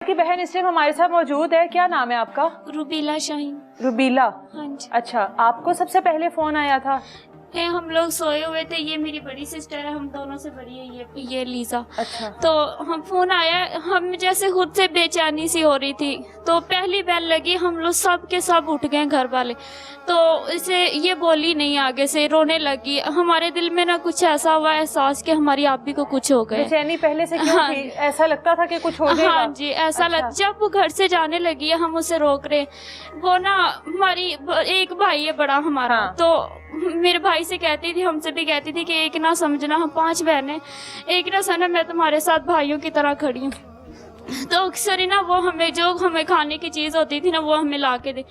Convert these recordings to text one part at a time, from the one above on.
की बहन इस टाइम हमारे साथ मौजूद है, क्या नाम है आपका? रुबीला शाहीन। रुबीला, हाँ जी। अच्छा, आपको सबसे पहले फोन आया था? हम लोग सोए हुए थे, ये मेरी बड़ी सिस्टर है, हम दोनों से बड़ी है ये लीजा। अच्छा। तो हम फोन आया, हम जैसे खुद से बेचैनी सी हो रही थी, तो पहली बेल लगी, हम लोग सब के सब उठ गए घर वाले। तो इसे ये बोली नहीं, आगे से रोने लगी। हमारे दिल में ना कुछ ऐसा हुआ एहसास कि हमारी आपी को कुछ हो गया। बेचैनी पहले से क्यों हाँ, थी? ऐसा लगता था कि कुछ हो जाएगा? हाँ जी, ऐसा अच्छा। जब वो घर से जाने लगी है, हम उसे रोक रहे। वो ना हमारी एक भाई है बड़ा हमारा, हाँ। तो मेरे भाई से कहती थी, हमसे भी कहती थी कि एक ना समझना, हम 5 बहनें, एक ना समझना मैं तुम्हारे साथ भाइयों की तरह खड़ी हूँ। तो अक्सर ही ना वो हमें जो हमें खाने की चीज़ होती थी ना, वो हमें ला के दे।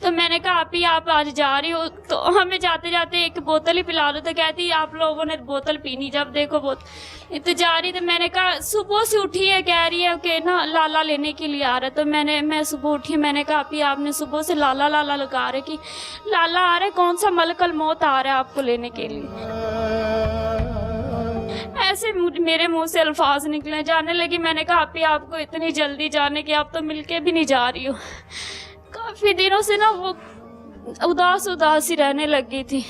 तो मैंने कहा आप ही आप आज जा रही हो, तो हमें जाते जाते एक बोतल ही पिला दो। तो कहती आप लोगों ने बोतल पीनी, जब देखो बोतल तो जा रही। तो मैंने कहा सुबह से उठी है, कह रही है कि ना लाला लेने के लिए आ रहा है। तो मैं सुबह उठी, मैंने कहा आप ही आपने सुबह से लाला लाला लगा रहे कि लाला आ रहा है, कौन सा मलकल मौत आ रहा है आपको लेने के लिए। ऐसे मेरे मुंह से अल्फाज निकले, जाने लगी। मैंने कहा आप ही आपको इतनी जल्दी जाने की, आप तो मिलके भी नहीं जा रही हो। काफी दिनों से ना वो उदास उदास ही रहने लगी थी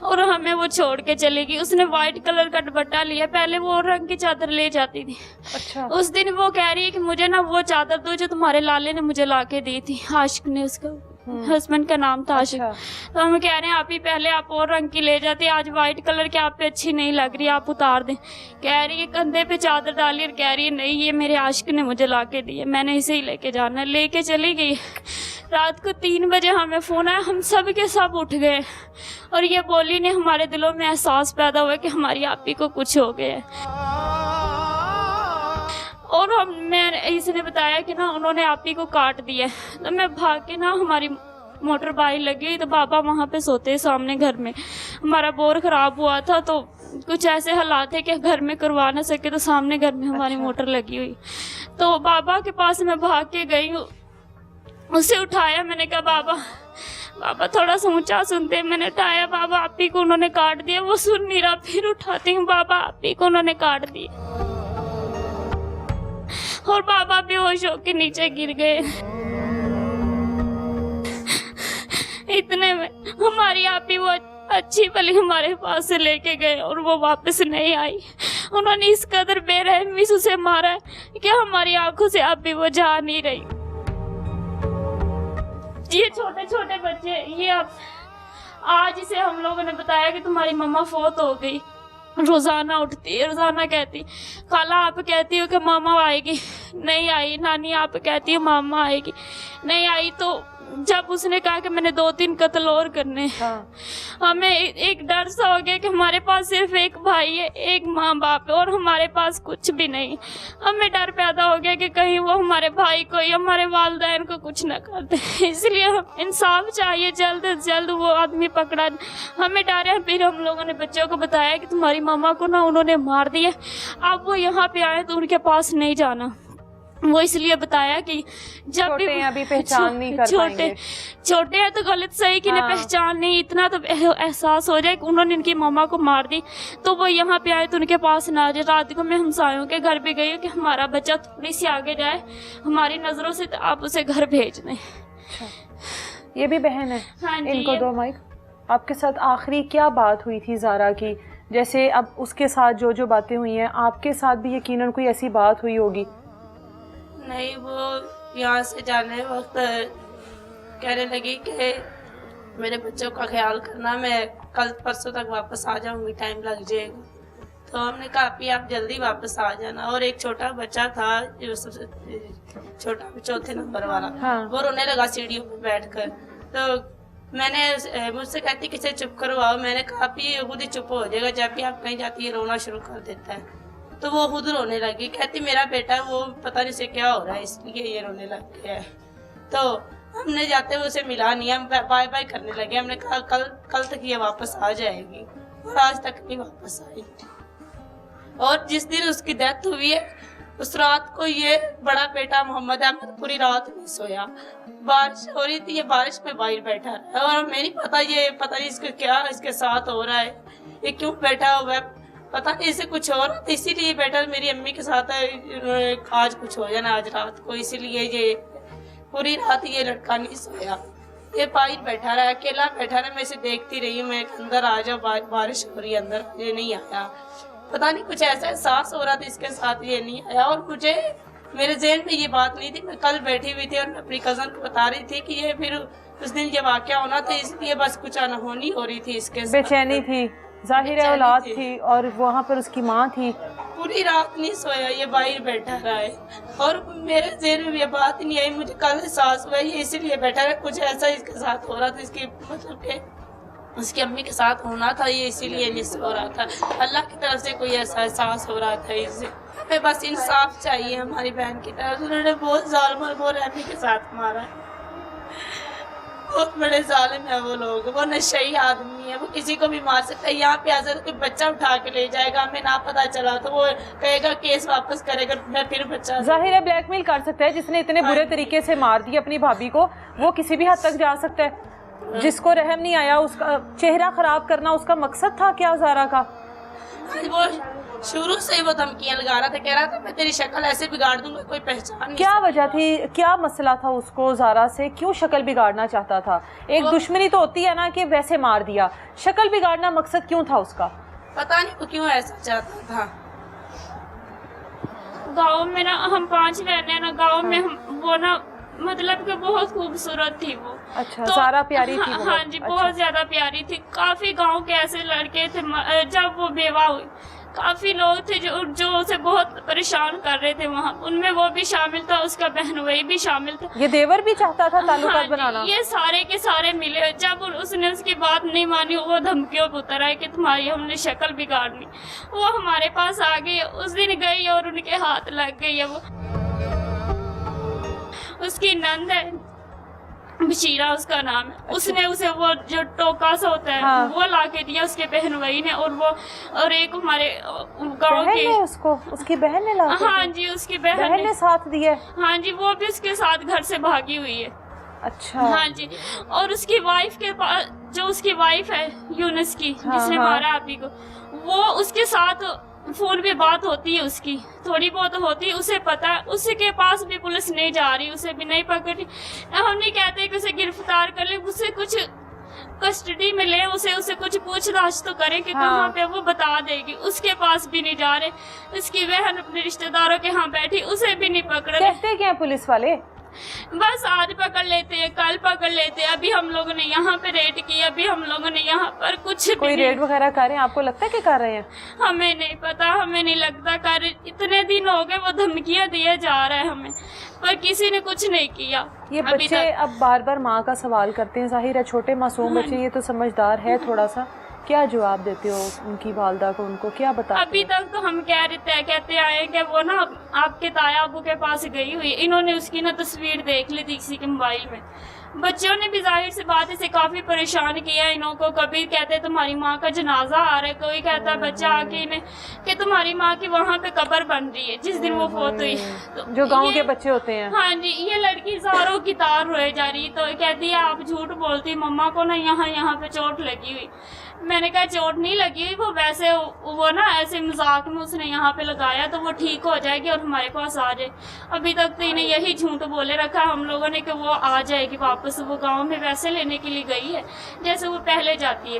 और हमें वो छोड़ के चली गई। उसने व्हाइट कलर का दुपट्टा लिया, पहले वो रंग की चादर ले जाती थी। अच्छा। उस दिन वो कह रही है कि मुझे ना वो चादर दो जो तुम्हारे लाले ने मुझे लाके दी थी। आशिक ने, उसका हस्बैंड का नाम था आशिक। अच्छा। तो हम कह रहे हैं आप ही पहले आप और रंग की ले जाती, आज व्हाइट कलर की आप पे अच्छी नहीं लग रही, आप उतार दें। कह रही है कंधे पे चादर डाली और कह रही है नहीं ये मेरे आशिक ने मुझे लाके दी है, मैंने इसे ही लेके जाना है। लेके चली गई। रात को 3 बजे हमें फोन आया, हम सब के सब उठ गए और ये बोली ने हमारे दिलों में एहसास पैदा हुआ कि हमारी आपी को कुछ हो गया है। और इसने बताया कि ना उन्होंने आपी को काट दिया। तो मैं भाग के ना, हमारी मोटर बाइक लगी तो बाबा वहाँ पे सोते सामने घर में। हमारा बोर खराब हुआ था, तो कुछ ऐसे हालात है कि घर में करवा ना सके, तो सामने घर में हमारी मोटर लगी हुई। तो बाबा के पास मैं भाग के गई, उसे उठाया। मैंने कहा बाबा थोड़ा सा ऊंचा सुनते। मैंने उठाया, बाबा आपी को उन्होंने काट दिया। वो सुन नहीं रहा, फिर उठाती हूँ, बाबा आपी को उन्होंने काट दिया। और बाबा बेहोश होकर नीचे गिर गए। इतने में हमारी आपी वो अच्छी भली हमारे पास से लेके गए और वो वापस नहीं आई। उन्होंने इस कदर बेरहमी से उसे मारा है कि हमारी आंखों से अब भी वो जा नहीं रही। ये छोटे छोटे बच्चे, ये आज इसे हम लोगों ने बताया कि तुम्हारी मम्मा फौत हो गई। रोजाना उठती है, रोजाना कहती खाला आप कहती हो कि मामा आएगी, नहीं आई। नानी आप कहती हो मामा आएगी, नहीं आई। तो जब उसने कहा कि मैंने 2-3 कत्ल और करने, हाँ। हमें एक डर सा हो गया कि हमारे पास सिर्फ एक भाई है, एक माँ बाप है और हमारे पास कुछ भी नहीं। हमें डर पैदा हो गया कि कहीं वो हमारे भाई को या हमारे वालिदैन को कुछ न कर दे। इसलिए हम इंसाफ चाहिए, जल्द से जल्द वो आदमी पकड़ा। हमें डर है। फिर हम लोगों ने बच्चों को बताया कि तुम्हारी मामा को ना उन्होंने मार दिया, अब वो यहाँ पे आए तो उनके पास नहीं जाना। वो इसलिए बताया कि जब छोटे भी अभी पहचान नहीं कर पाएंगे। छोटे हैं तो गलत सही कि हाँ। पहचान नहीं, इतना तो एहसास हो जाए कि उन्होंने इनकी मामा को मार दी तो वो यहाँ पे आए तो उनके पास ना आ जाए। रात को मैं हमसायों के घर भी गई कि हमारा बच्चा थोड़ी सी आगे जाए हमारी नजरों से, तो आप उसे घर भेज दें। ये भी बहन है? हाँ जी, इनको दो माइक। आपके साथ आखिरी क्या बात हुई थी ज़ारा की? जैसे अब उसके साथ जो जो बातें हुई हैं, आपके साथ भी यकीनन कोई ऐसी बात हुई होगी। नहीं, वो यहाँ से जाने वक्त कहने लगी कि मेरे बच्चों का ख्याल करना, मैं कल परसों तक वापस आ जाऊंगी, टाइम लग जाएगा। तो हमने कहा अभी आप जल्दी वापस आ जाना। और एक छोटा बच्चा था जो सबसे छोटा, 4थे नंबर वाला, हाँ। वो रोने लगा सीढ़ियों पर बैठकर। तो मैंने मुझसे कहती किसे चुप करवाओ। मैंने कहा आप ही खुद ही चुप हो जाएगा, जब भी आप कहीं जाती है रोना शुरू कर देता है। तो वो खुद रोने लगी, कहती मेरा बेटा वो पता नहीं से क्या हो रहा है इसलिए ये रोने लग गया है। तो हमने जाते हुए उसे मिला नहीं, हम बाय बाय करने लगे। हमने कहा कल तक ये वापस आ जाएगी, और आज तक नहीं वापस आई। और जिस दिन उसकी डेथ हुई है उस रात को ये बड़ा बेटा मोहम्मद अहमद पूरी रात नहीं सोया। बारिश हो रही थी, ये बारिश में बाहर बैठा रहा और हमें नहीं पता, ये पता नहीं इसके क्या इसके साथ हो रहा है, ये क्यों बैठा हुआ है। पता नहीं इसे कुछ और, इसीलिए बेटर मेरी अम्मी के साथ है, आज कुछ हो जाना आज रात को, इसीलिए ये पूरी रात ये लड़का नहीं सोया। ये बाहर बैठा रहा, अकेला बैठा रहा, मैं इसे देखती रही हूँ, मैं अंदर आ जाओ, बारिश हो रही है अंदर, ये नहीं आया। पता नहीं कुछ ऐसा एहसास हो रहा था इसके साथ, ये नहीं आया। और मुझे मेरे ज़हन में ये बात नहीं थी, मैं कल बैठी हुई थी और मैं अपनी कज़न को बता रही थी कि ये फिर उस दिन ये वाक़या होना था, इसलिए बस कुछ अनहोनी हो रही थी इसके साथ। बेचैनी थी, जाहिर है औलाद थी और वहाँ पर उसकी माँ थी। पूरी रात नहीं सोया, ये बाहर बैठा रहा है और मेरे ज़हन में ये बात नहीं आई। मुझे कल एहसास हुआ ये इसीलिए बैठा रहा, कुछ ऐसा इसके साथ हो रहा था, इसकी मतलब कि उसकी अम्मी के साथ होना था, ये इसीलिए नहीं सो रहा था। अल्लाह की तरफ से कोई ऐसा एहसास हो रहा था इससे। हमें बस इंसाफ चाहिए हमारी बहन की तरफ। उन्होंने बहुत ज़ालिम और बहुत रहमी के साथ मारा, बहुत बड़े जालिम है वो लोग, वो नशई आदमी है, वो किसी को भी मार सकता है। यहाँ पे आ जाए तो कोई बच्चा उठा के ले जाएगा, हमें ना पता चला तो वो कहेगा केस वापस करेगा, मैं फिर बच्चा। जाहिर है ब्लैकमेल कर सकता है, जिसने इतने बुरे तरीके से मार दिया अपनी भाभी को, वो किसी भी हद तक जा सकता है। जिसको रहम नहीं आया, उसका चेहरा खराब करना उसका मकसद था क्या ज़ारा का? वो शुरू से ही वो धमकियां लगा रहा था, कह रहा था मैं तेरी शक्ल ऐसे बिगाड़ दूंगा कोई पहचान नहीं। क्या वजह थी, क्या मसला था उसको ज़ारा से, क्यों शक्ल बिगाड़ना चाहता था? एक दुश्मनी तो होती है ना कि वैसे मार दिया, शक्ल बिगाड़ना मकसद क्यों था उसका? पता नहीं वो क्यों ऐसा चाहता था। गाँव में ना हम 5 बहनें ना, गाँव में हम वो ना मतलब कि बहुत खूबसूरत थी वो। अच्छा, ज़ारा प्यारी थी? हाँ जी, बहुत ज्यादा प्यारी थी। काफी गांव के ऐसे लड़के थे, जब वो बेवा हुई काफी लोग थे जो उसे बहुत परेशान कर रहे थे वहाँ, उनमें वो भी शामिल था, उसका बहनोई भी शामिल था। ये देवर भी चाहता था ताल्लुकात हाँ बनाना? ये सारे के सारे मिले। जब उसने उसकी बात नहीं मानी, वो धमकियों पर उतर आए कि तुम्हारी हमने शक्ल बिगाड़नी। वो हमारे पास आ गई, उस दिन गई और उनके हाथ लग गई है। वो उसकी नंद है, बशीरा उसका नाम है। अच्छा। उसने उसे वो जो टोका सा होता है, हाँ। वो ला के दिया उसके बहनोई ने, और वो और एक हमारे गाँव के उसको उसकी बहन ने ला के? हाँ जी, उसकी बहन ने साथ दिया। हाँ जी, वो भी उसके साथ घर से भागी हुई है। अच्छा। हाँ जी, और उसकी वाइफ के पास, जो उसकी वाइफ है यूनुस की, हाँ, जिसने हाँ। मारा आपी को, वो उसके साथ फोन पे बात होती है, उसकी थोड़ी बहुत होती है, उसे पता है। उसके पास भी पुलिस नहीं जा रही, उसे भी नहीं पकड़ी। हम नहीं कहते कि उसे गिरफ्तार कर ले, उसे कुछ कस्टडी में ले, उसे कुछ पूछताछ तो करें कि हाँ। कहाँ पे, वो बता देगी। उसके पास भी नहीं जा रहे। उसकी बहन अपने रिश्तेदारों के यहाँ बैठी, उसे भी नहीं पकड़ रहे। कहते क्या पुलिस वाले? बस आज पकड़ लेते हैं, कल पकड़ लेते हैं। अभी हम लोगों ने यहाँ पे रेड की, अभी हम लोगों ने यहाँ पर कुछ कोई रेड वगैरह कर रहे हैं? आपको लगता है कि कर रहे हैं? हमें नहीं पता, हमें नहीं लगता कर। इतने दिन हो गए वो धमकियाँ दिए जा रहे हैं हमें, पर किसी ने कुछ नहीं किया। ये बच्चे अब बार बार माँ का सवाल करते हैं, जाहिर है छोटे मासूम बच्चे, ये तो समझदार है थोड़ा सा। क्या जवाब देते हो उनकी वालदा को, उनको क्या बताते? अभी तक तो हम कहते आए कि वो ना आपके ताया अबू के पास गई हुई, इन्होंने उसकी ना तस्वीर देख ली थी किसी के मोबाइल में। बच्चों ने भी जाहिर सी बात से काफी परेशान किया इन्हों को। कभी कहते तुम्हारी माँ का जनाजा आ रहा है, कोई कहता बच्चा आके इन्हें कि तुम्हारी माँ की वहाँ पे कब्र बन रही है जिस दिन वो फौत हुई। तो जो गांव के बच्चे होते हैं। हाँ जी, ये लड़की ज़ारों की तार रोए जा रही, तो कहती है आप झूठ बोलती, मम्मा को ना यहाँ पे चोट लगी हुई। मैंने कहा चोट नहीं लगी हुई, वो वैसे वो ना ऐसे मजाक में उसने यहाँ पे लगाया, तो वो ठीक हो जाएगी और हमारे पास आ जाए। अभी तक तो इन्हें यही झूठ बोले रखा हम लोगों ने कि वो आ जाएगी वापस। वो गांव में वैसे लेने के लिए गई है जैसे वो पहले जाती है।